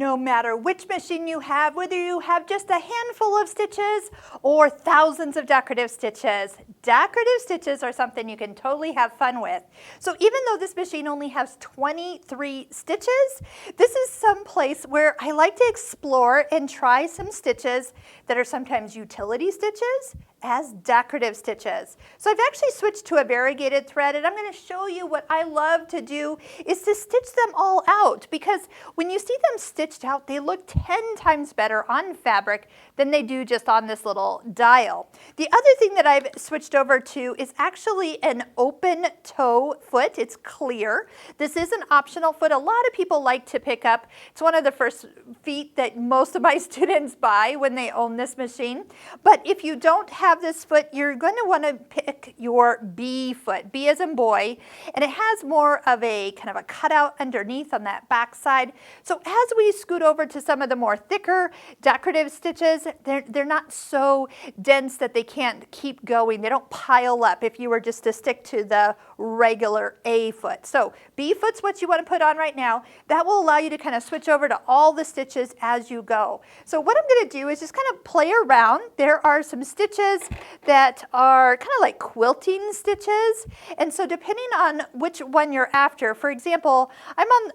No matter which machine you have, whether you have just a handful of stitches or thousands of decorative stitches are something you can totally have fun with. So even though this machine only has 23 stitches, this is some place where I like to explore and try some stitches that are sometimes utility stitches as decorative stitches. So I've actually switched to a variegated thread, and I'm going to show you what I love to do is to stitch them all out, because when you see them stitched out, they look 10 times better on fabric than they do just on this little dial. The other thing that I've switched over to is actually an open toe foot. It's clear. This is an optional foot. A lot of people like to pick up. It's one of the first feet that most of my students buy when they own this machine. But if you don't have this foot, you're going to want to pick your B foot, B as in boy, and it has more of a kind of a cutout underneath on that back side. So as we scoot over to some of the more thicker decorative stitches, they're not so dense that they can't keep going. They don't pile up if you were just to stick to the regular A foot. So B foot's what you want to put on right now. That will allow you to kind of switch over to all the stitches as you go. So what I'm going to do is just kind of play around. There are some stitches that are kind of like quilting stitches, and so depending on which one you're after, for example,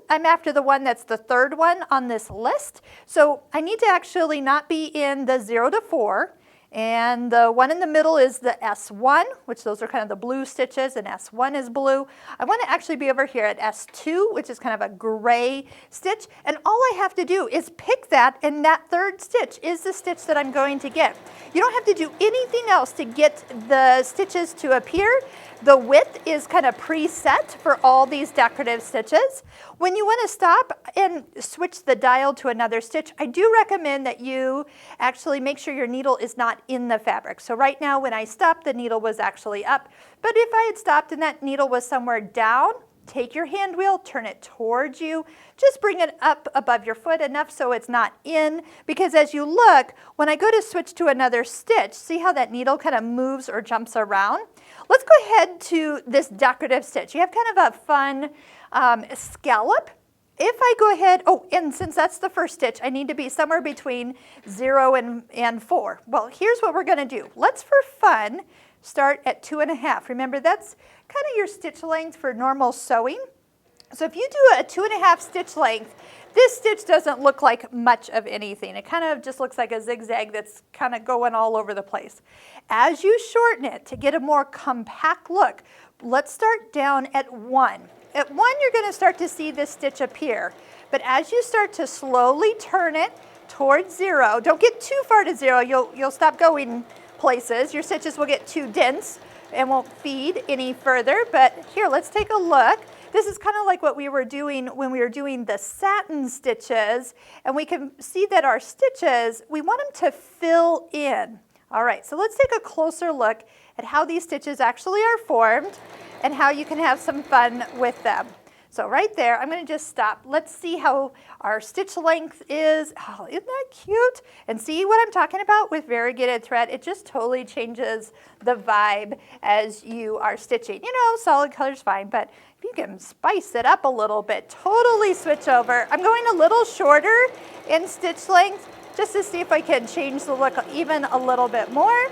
I'm after the one that's the third one on this list, so I need to actually not be in the 0 to 4. And the one in the middle is the S1, which those are kind of the blue stitches, and S1 is blue. I want to actually be over here at S2, which is kind of a gray stitch. And all I have to do is pick that, and that third stitch is the stitch that I'm going to get. You don't have to do anything else to get the stitches to appear. The width is kind of preset for all these decorative stitches. When you want to stop and switch the dial to another stitch, I do recommend that you actually make sure your needle is not in the fabric. So right now when I stopped, the needle was actually up. But if I had stopped and that needle was somewhere down, take your hand wheel, turn it towards you, just bring it up above your foot enough so it's not in, because as you look, when I go to switch to another stitch, see how that needle kind of moves or jumps around? Let's go ahead to this decorative stitch. You have kind of a fun scallop. If I go ahead, oh, and since that's the first stitch, I need to be somewhere between 0 and 4. Well, here's what we're going to do. Let's, for fun, start at 2.5. Remember, that's kind of your stitch length for normal sewing. So if you do a 2.5 stitch length, this stitch doesn't look like much of anything. It kind of just looks like a zigzag that's kind of going all over the place. As you shorten it to get a more compact look, let's start down at 1. At 1, you're going to start to see this stitch appear. But as you start to slowly turn it towards 0, don't get too far to 0. You'll stop going places. Your stitches will get too dense and won't feed any further. But here, let's take a look. This is kind of like what we were doing when we were doing the satin stitches, and we can see that our stitches, we want them to fill in. All right, so let's take a closer look at how these stitches actually are formed and how you can have some fun with them. So right there, I'm going to just stop. Let's see how our stitch length is. Oh, isn't that cute? And see what I'm talking about with variegated thread? It just totally changes the vibe as you are stitching. You know, solid color's fine, but if you can spice it up a little bit, totally switch over. I'm going a little shorter in stitch length just to see if I can change the look even a little bit more.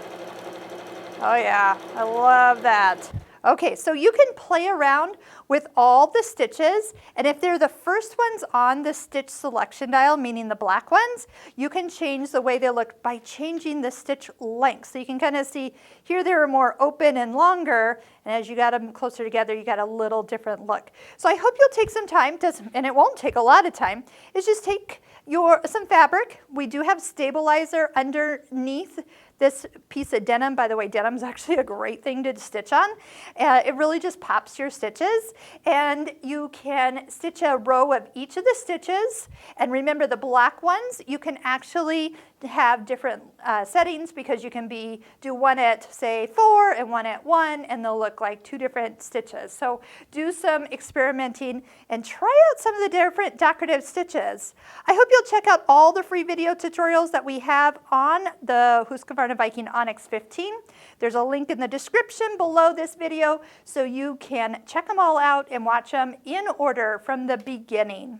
Oh yeah, I love that. Okay, so you can play around with all the stitches, and if they're the first ones on the stitch selection dial, meaning the black ones, you can change the way they look by changing the stitch length. So you can kind of see here they were more open and longer, and as you got them closer together, you got a little different look. So I hope you'll take some time, and it won't take a lot of time, is just take some fabric. We do have stabilizer underneath this piece of denim. By the way, denim is actually a great thing to stitch on. It really just pops your stitches, and you can stitch a row of each of the stitches. And remember, the black ones, you can actually have different settings, because you can do one at, say, 4 and one at 1, and they'll look like 2 different stitches. So do some experimenting and try out some of the different decorative stitches. I hope you'll check out all the free video tutorials that we have on the Husqvarna Viking Onyx 15. There's a link in the description below this video so you can check them all out and watch them in order from the beginning.